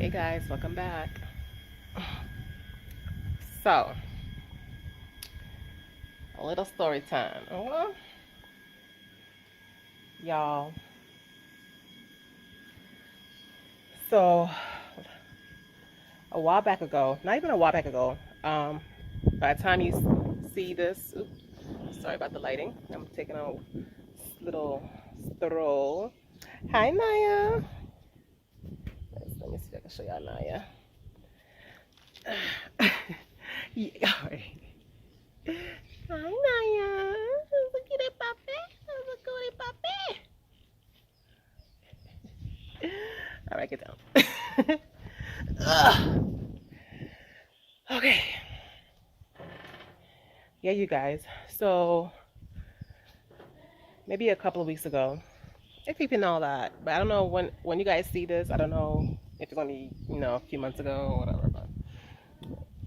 Hey guys, welcome back. So, a little story time. Well, y'all. So, a while back ago, not even a while back ago, by the time you see this, oops, sorry about the lighting. I'm taking a little stroll. Hi, Naya. Let me see if I can show y'all Naya. Yeah, all right. Hi, Naya. Look at that puppy. Look at that puppy. All right, get down. Okay. Yeah, you guys. So maybe a couple of weeks ago, if you can know that, but I don't know when you guys see this. I don't know if it's gonna be a few months ago or whatever.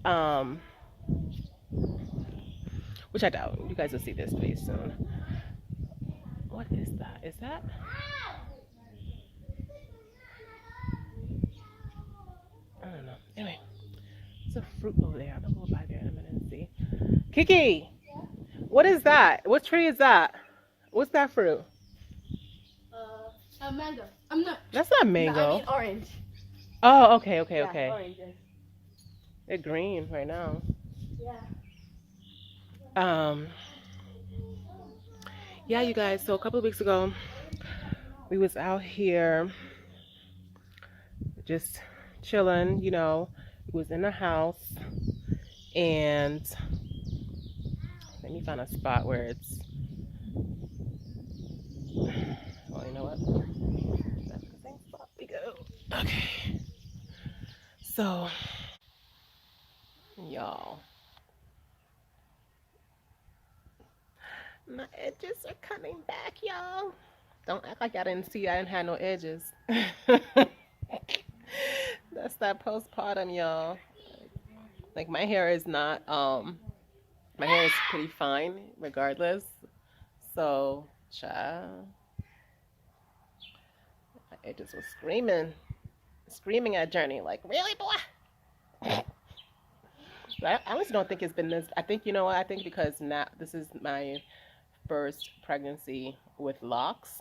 But which I doubt. You guys will see this pretty soon. What is that? Is that? I don't know. Anyway, it's a fruit over there. I'm gonna go by there in a minute and see. Kiki, what is that? What tree is that? What's that fruit? A mango. I'm not. That's not mango. No, I mean orange. Oh, okay. Yeah, oranges. They're green right now. Yeah. Yeah, you guys. So a couple of weeks ago, we was out here just chilling. We was in the house, and let me find a spot where it's. Well, you know what? That's the same spot we go. Okay. So, y'all, my edges are coming back, y'all. Don't act like I didn't see I didn't have no edges. That's that postpartum, y'all. Like my hair is not my hair is pretty fine regardless. So, child, my edges was screaming at Journey like, really, boy? I honestly don't think it's been this. I think, you know what? I think because now this is my first pregnancy with locks.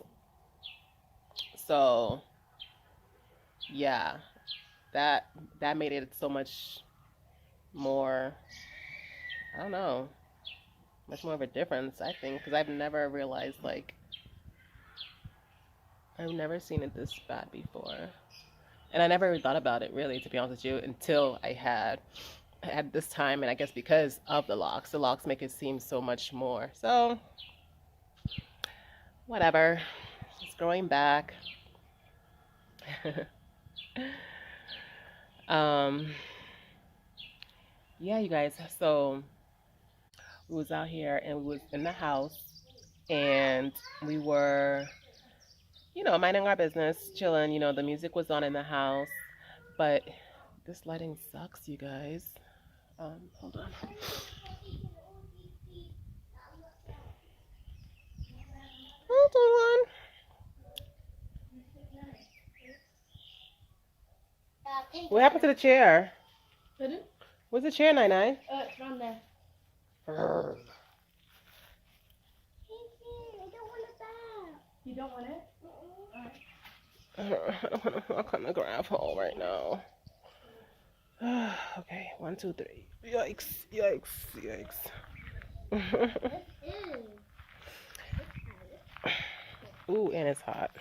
So, yeah, that made it so much more, I don't know, much more of a difference, I think, because I've never realized, like, I've never seen it this bad before. And I never really thought about it, really, to be honest with you, until I had this time, and I guess because of the locks make it seem so much more. So, whatever, it's growing back. Yeah, you guys, so we was out here and we was in the house, and we were minding our business, chilling. The music was on in the house, but this lighting sucks, you guys. Hold on. Hold on. What happened to the chair? Pardon? Where's the chair, Nine? It's from there. You don't want it? I don't want to walk on the gravel right now. Okay, 1, 2, 3. Yikes. Ooh, and it's hot.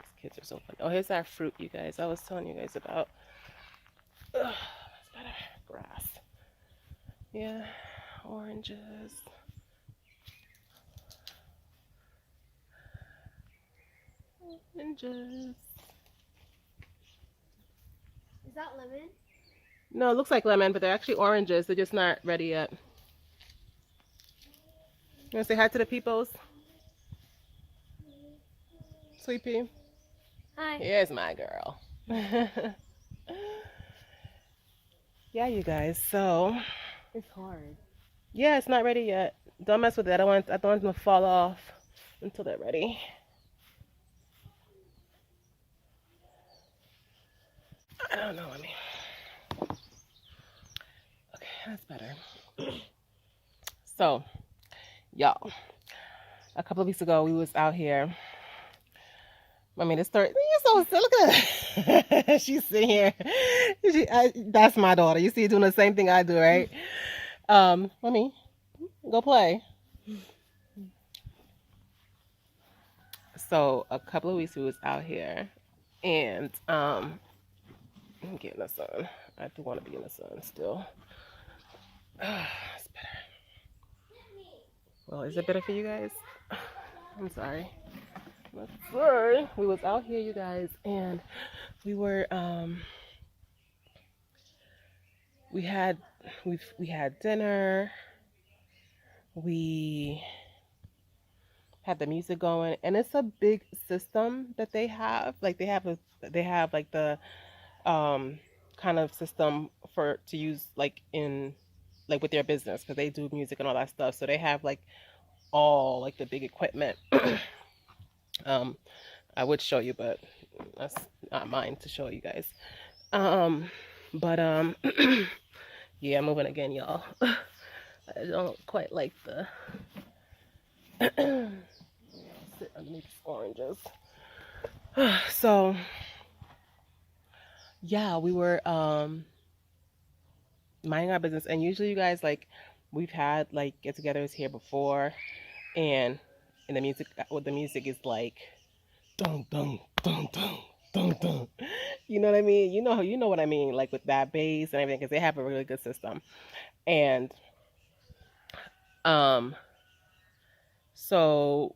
These kids are so funny. Oh, here's that fruit, you guys. I was telling you guys about. That's better. Grass. Yeah, oranges. Oranges. Is that lemon? No, it looks like lemon, but they're actually oranges. They're just not ready yet. You want to say hi to the peoples? Sweet Pea? Hi. Here's my girl. Yeah, you guys, so. It's hard. Yeah, it's not ready yet. Don't mess with it. I don't want it to fall off. until they're ready. I don't know. Okay, that's better. So, y'all, a couple of weeks ago, we was out here. This story. You're so look at her. She's sitting here. That's my daughter. You see her doing the same thing I do, right? Mommy, go play. So a couple of weeks we was out here, and I'm getting the sun. I do want to be in the sun still. It's better. Well, is it better for you guys? I'm sorry. Sorry. We was out here, you guys, and we were we had dinner. We had the music going, and it's a big system that they have. Like they have like the kind of system to use like in like with their business, because they do music and all that stuff. So they have like all like the big equipment. I would show you, but that's not mine to show you guys. But yeah, I'm moving again, y'all. I don't quite like the sit underneath these oranges. So yeah, we were minding our business, and usually you guys, like, we've had like get-togethers here before, and the music, the music is like dun dun dun dun dun dun. You know what I mean? You know what I mean, like with that bass and everything, because they have a really good system. And so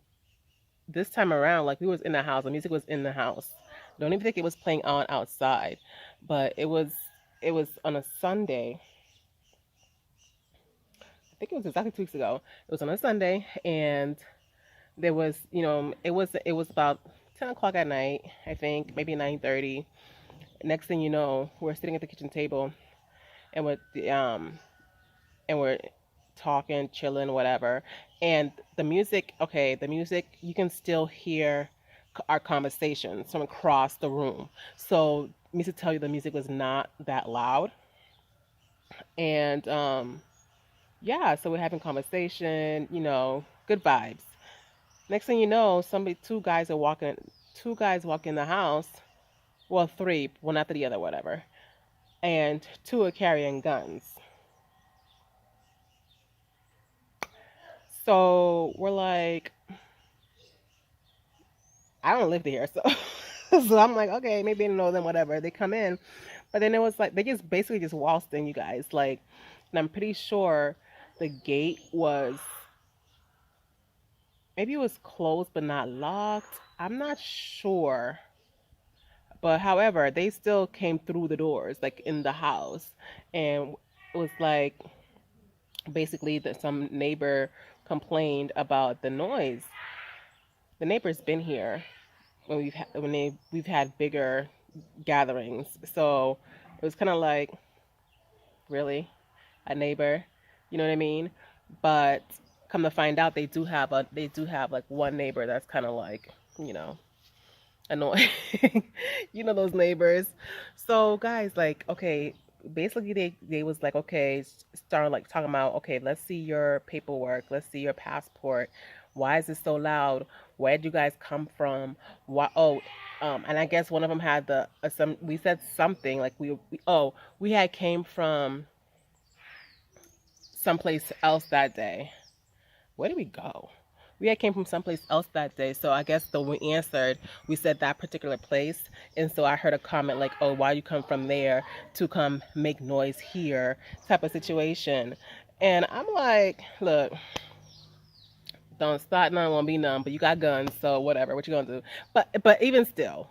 this time around, like, we was in the house, the music was in the house. Don't even think it was playing on outside, but it was on a Sunday. I think it was exactly 2 weeks ago. It was on a Sunday, and there was, it was about 10 o'clock at night, I think, maybe 9:30. Next thing you know, we're sitting at the kitchen table, and we're talking, chilling, whatever. And the music, you can still hear our conversations from across the room. So, me to tell you, the music was not that loud. And yeah, so we're having conversation, good vibes. Next thing you know, two guys walk in the house. Well, three, one after the other, whatever. And two are carrying guns. So we're like, I don't live there, so so I'm like, okay, maybe they know them, whatever. They come in, but then it was like they just basically just waltzed in, you guys. Like, and I'm pretty sure the gate was, maybe it was closed but not locked. I'm not sure. But however, they still came through the doors, like in the house. And it was like basically that some neighbor complained about the noise. The neighbor's been here when we've had bigger gatherings. So it was kind of like, really, a neighbor, you know what I mean? But come to find out, they do have like one neighbor that's kind of like, annoying. Those neighbors. So guys, like, okay, basically they was like, okay, started like talking about, okay, let's see your paperwork, let's see your passport. Why is it so loud? Where did you guys come from? Why? Oh, and I guess one of them had we said something like we had came from someplace else that day. Where did we go? We had came from someplace else that day. So I guess when we answered, we said that particular place. And so I heard a comment like, oh, why you come from there to come make noise here, type of situation. And I'm like, look, don't start none, won't be none, but you got guns, so whatever, what you gonna do? But even still,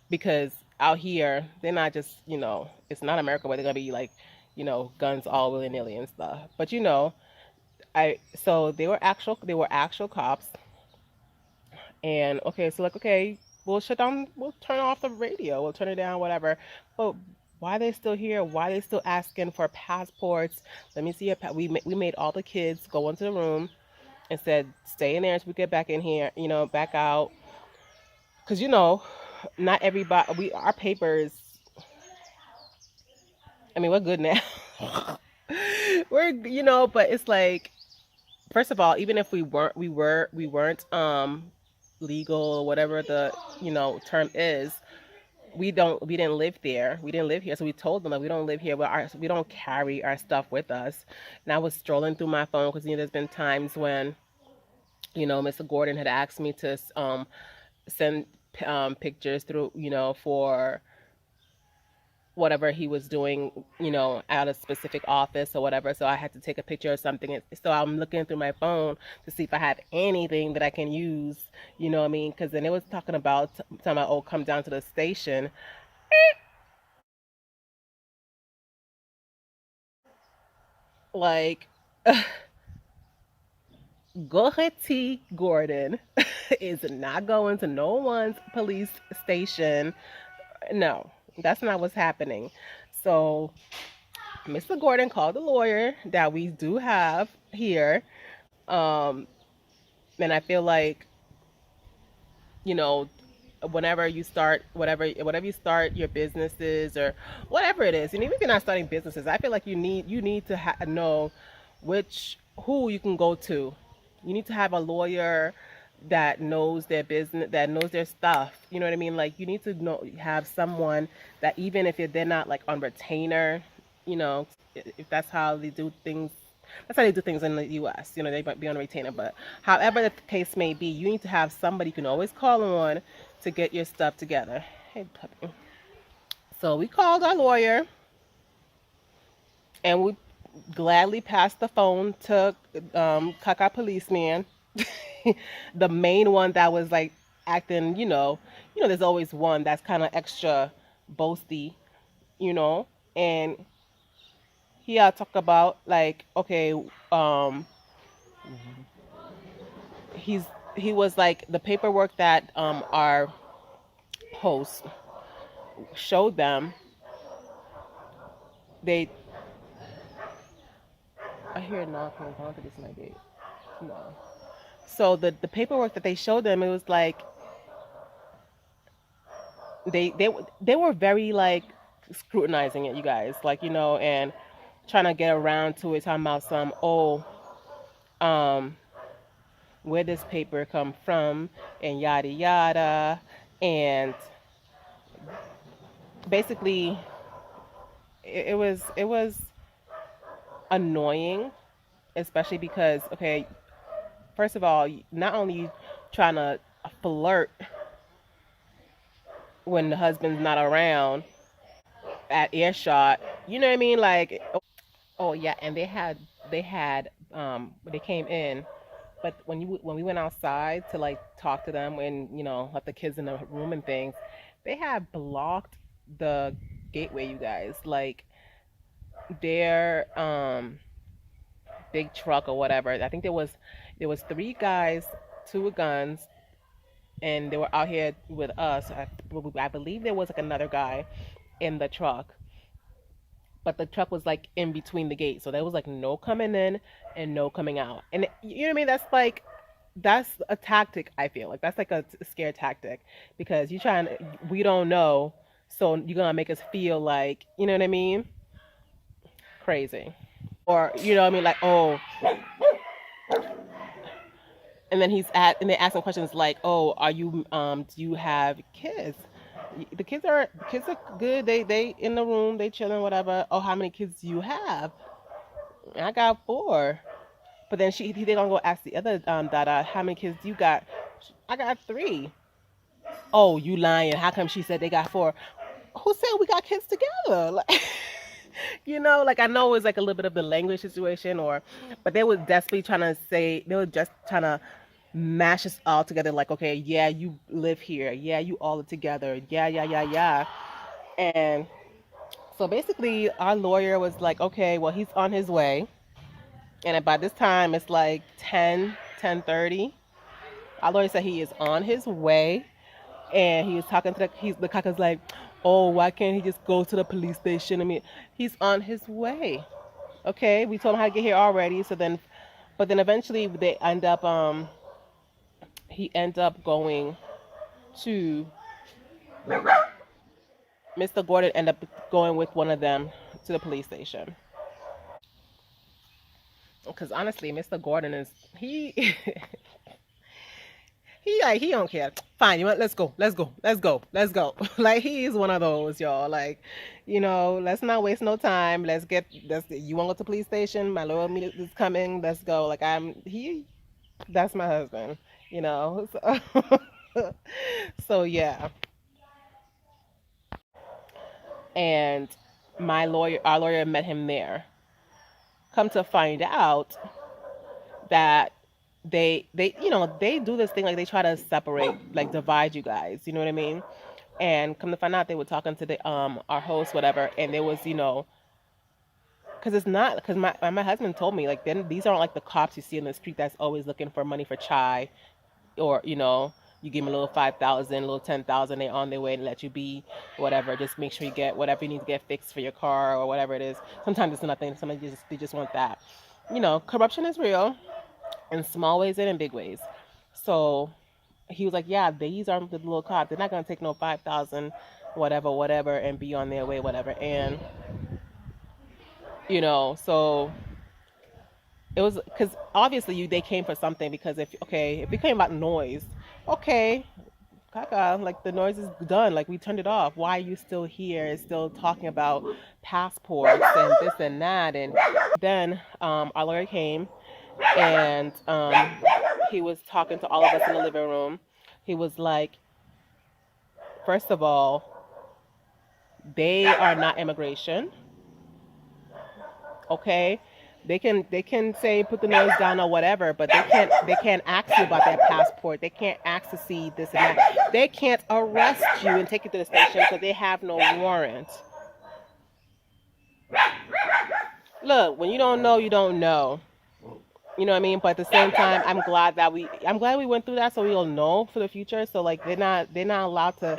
because out here, they're not just, it's not America where they're gonna be like, guns all willy-nilly and stuff. But so they were actual cops. And okay, so like, okay, we'll turn off the radio, we'll turn it down, whatever. But why are they still here? Why are they still asking for passports? Let me see we made all the kids go into the room. and said, stay in there until we get back in here, back out. Because, not everybody, our papers, I mean, we're good now. But it's like, first of all, even if we weren't legal or whatever the term is, we didn't live there. We didn't live here. So we told them like we don't live here. We don't carry our stuff with us. And I was strolling through my phone because there's been times when Mr. Gordon had asked me to send pictures through for whatever he was doing, at a specific office or whatever. So I had to take a picture or something. So I'm looking through my phone to see if I have anything that I can use, you know what I mean? Because then it was talking about, oh, come down to the station. Like, Goretty Gordon is not going to no one's police station. No, that's not what's happening. So Mr. Gordon called the lawyer that we do have here. Um, and I feel like, you know, whenever you start whatever you start your businesses or whatever it is, and even if you're not starting businesses, I feel like you need to know who you can go to. You need to have a lawyer that knows their business, that knows their stuff. You know what I mean? Like you need to have someone that even if they're not like on retainer, if that's how they do things. That's how they do things in the U.S. They might be on retainer, but however the case may be, you need to have somebody you can always call on to get your stuff together. Hey, puppy. So we called our lawyer, and we gladly passed the phone to Kaka policeman, the main one that was like acting. There's always one that's kind of extra boasty, and he talk about like, okay, he's he was like the paperwork that our host showed them. They I hear knocking. I don't think it's my gate. No. So the paperwork that they showed them, it was like they were very like scrutinizing it, you guys, like and trying to get around to it, talking about some um where this paper come from and yada yada, and basically it was annoying, especially because, okay, first of all, not only trying to flirt when the husband's not around at earshot, you know what I mean? Like, oh yeah, and they came in, but when we went outside to like talk to them and let the kids in the room and things, they had blocked the gateway, you guys. Like their big truck or whatever. I think there was three guys, two with guns, and they were out here with us. I believe there was like another guy in the truck, but the truck was like in between the gates, so there was like no coming in and no coming out. And you know what I mean? That's a tactic. I feel like that's like a scare tactic, because we don't know, so you're gonna make us feel like, you know what I mean, crazy, or you know what I mean, like, oh. And then and they ask him questions like, "Oh, do you have kids? The kids are good. They in the room, they chilling, whatever. Oh, how many kids do you have? I got four." But then they gonna go ask the other Dada, how many kids you got? I got three. Oh, you lying? How come she said they got four? Who said we got kids together? Like, like I know it was like a little bit of the language situation, but they were just trying to mash us all together. Like, okay, yeah, you live here, yeah, you all are together, yeah, yeah, yeah, yeah. And so basically, our lawyer was like, okay, well, he's on his way, and by this time it's like 10:30. Our lawyer said he is on his way, and he was talking to the cocker's like, oh, why can't he just go to the police station? I mean, he's on his way. Okay, we told him how to get here already. So then But then eventually they end up he end up going to Mr. Gordon end up going with one of them to the police station. Because honestly, Mr. Gordon is he he don't care. Fine, you want let's go. Like he's one of those y'all. Like, let's not waste no time. Let's you want to go to the police station? My lawyer is coming. Let's go. Like that's my husband. So, so yeah. And our lawyer met him there. Come to find out that they do this thing like they try to separate, like divide you guys, you know what I mean? And come to find out they were talking to the our host, whatever, and there was, because it's not, because my husband told me, like, then these aren't like the cops you see in the street that's always looking for money for chai, or you give them a little 5,000, a little 10,000, they on their way to let you be, whatever. Just make sure you get whatever you need to get fixed for your car or whatever it is. Sometimes it's nothing. Sometimes they just want that. Corruption is real in small ways and in big ways. So he was like, yeah, these aren't the little cops. They're not gonna take no 5,000, whatever, and be on their way, whatever. And so it was because obviously they came for something, because if we came about noise, okay, Kaka, like the noise is done, like we turned it off. Why are you still here, still talking about passports and this and that? And then our lawyer came, and he was talking to all of us in the living room. He was like, first of all, they are not immigration. Okay, they can say put the noise down or whatever, but they can't ask you about their passport. They can't ask to see this and that. They can't arrest you and take you to the station because they have no warrant. Look, when you don't know, you don't know. You know what I mean? But at the same time, I'm glad we went through that, so we'll know for the future. So like they're not allowed to,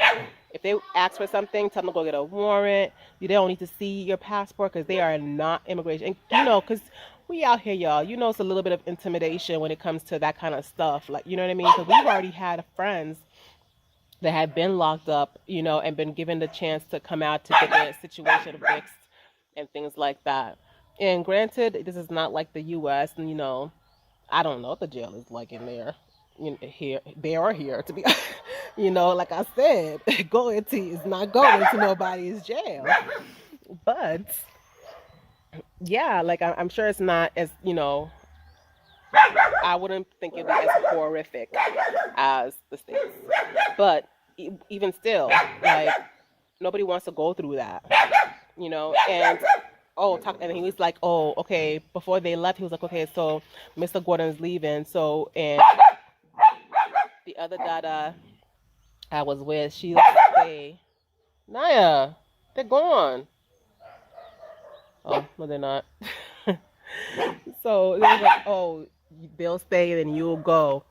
if they ask for something, tell them to go get a warrant. You don't need to see your passport because they are not immigration. And because we out here, y'all. It's a little bit of intimidation when it comes to that kind of stuff. Like, you know what I mean? Because we've already had friends that have been locked up, and been given the chance to come out to get their situation fixed and things like that. And granted, this is not like the U.S. and I don't know what the jail is like in there, there or here, to be, like I said, Goethe is not going to nobody's jail, but yeah, like I'm sure it's not as, I wouldn't think it'd be as horrific as the States, but even still, like nobody wants to go through that, and and he was like, oh, okay, before they left, he was like, okay, so Mr. Gordon's leaving, so, and the other dada I was with, she was like, hey, Naya, they're gone. Oh, no, they're not. So they was like, oh, they'll stay and you'll go.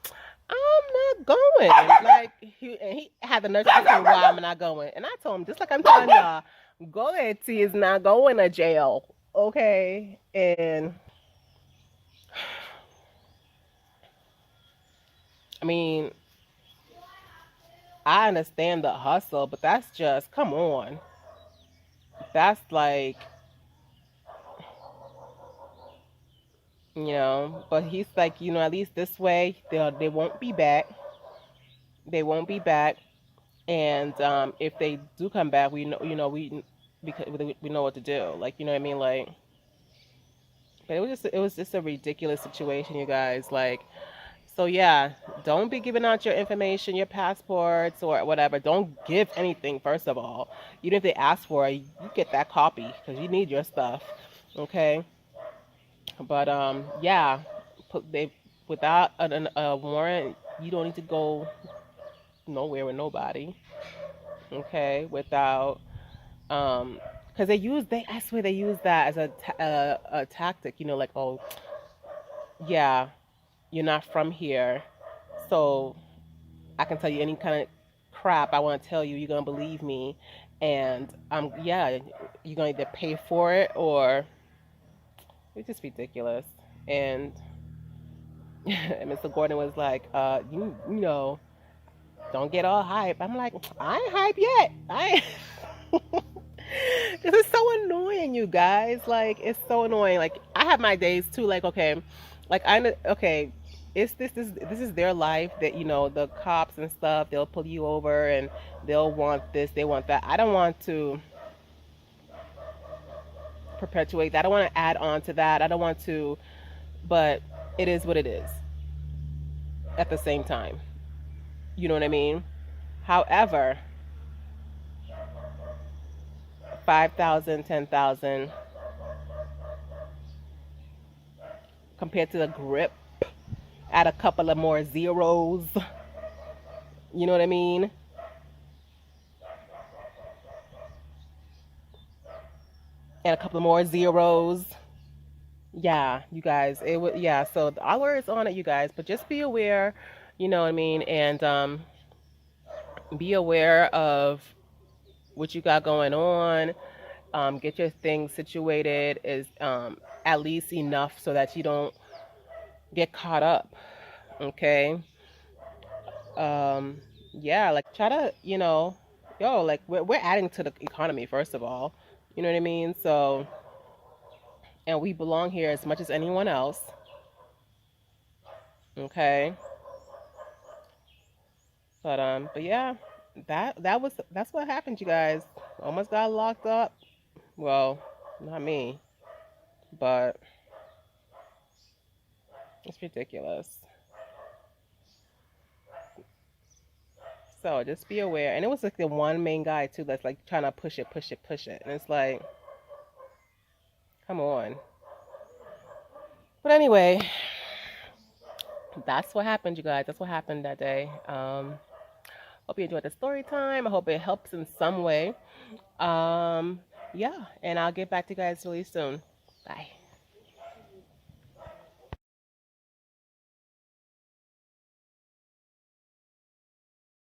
I'm not going. Like, he had the nerve to ask me why I'm not going. And I told him, just like I'm telling y'all, Goethe is not going to jail, okay? And I mean, I understand the hustle, but that's just, come on. That's like, but he's like, at least this way they won't be back. They won't be back. And if they do come back, we know, because we know what to do. Like, you know what I mean? Like, but it was just a ridiculous situation, you guys. Like, so yeah, don't be giving out your information, your passports or whatever. Don't give anything, first of all. Even if they ask for it, you get that copy because you need your stuff. Okay. But yeah, without a warrant, you don't need to go nowhere with nobody. Okay, without because I swear they use that as a tactic. Like, oh yeah, you're not from here, so I can tell you any kind of crap I want to tell you. You're gonna believe me, and yeah, you're gonna either pay for it or it's just ridiculous. And And Mr. Gordon was like, you know, don't get all hype. I'm like, I ain't hype yet. I ain't. This is so annoying, you guys. Like, it's so annoying. Like, I have my days too. Like, okay, like okay. It's this is their life that the cops and stuff, they'll pull you over and they'll want this, they want that. I don't want to perpetuate that. I don't want to add on to that. I don't want to, but it is what it is at the same time. You know what I mean? However, 5,000, 10,000 compared to the grip, add a couple of more zeros. You know what I mean? And a couple of more zeros. Yeah, you guys, it would, yeah. So the hour is on it, you guys, but just be aware, you know what I mean, and be aware of what you got going on. Get your things situated is at least enough so that you don't get caught up. Okay. Yeah, like try to, like we're adding to the economy first of all. You know what I mean? So, and we belong here as much as anyone else. Okay. But yeah, that's what happened, you guys. Almost got locked up. Well, not me, but it's ridiculous. So just be aware. And it was like the one main guy too that's like trying to push it, push it, push it. And it's like, come on. But anyway, that's what happened, you guys. That's what happened that day. Hope you enjoyed the story time. I hope it helps in some way. Um, yeah, and I'll get back to you guys really soon. Bye.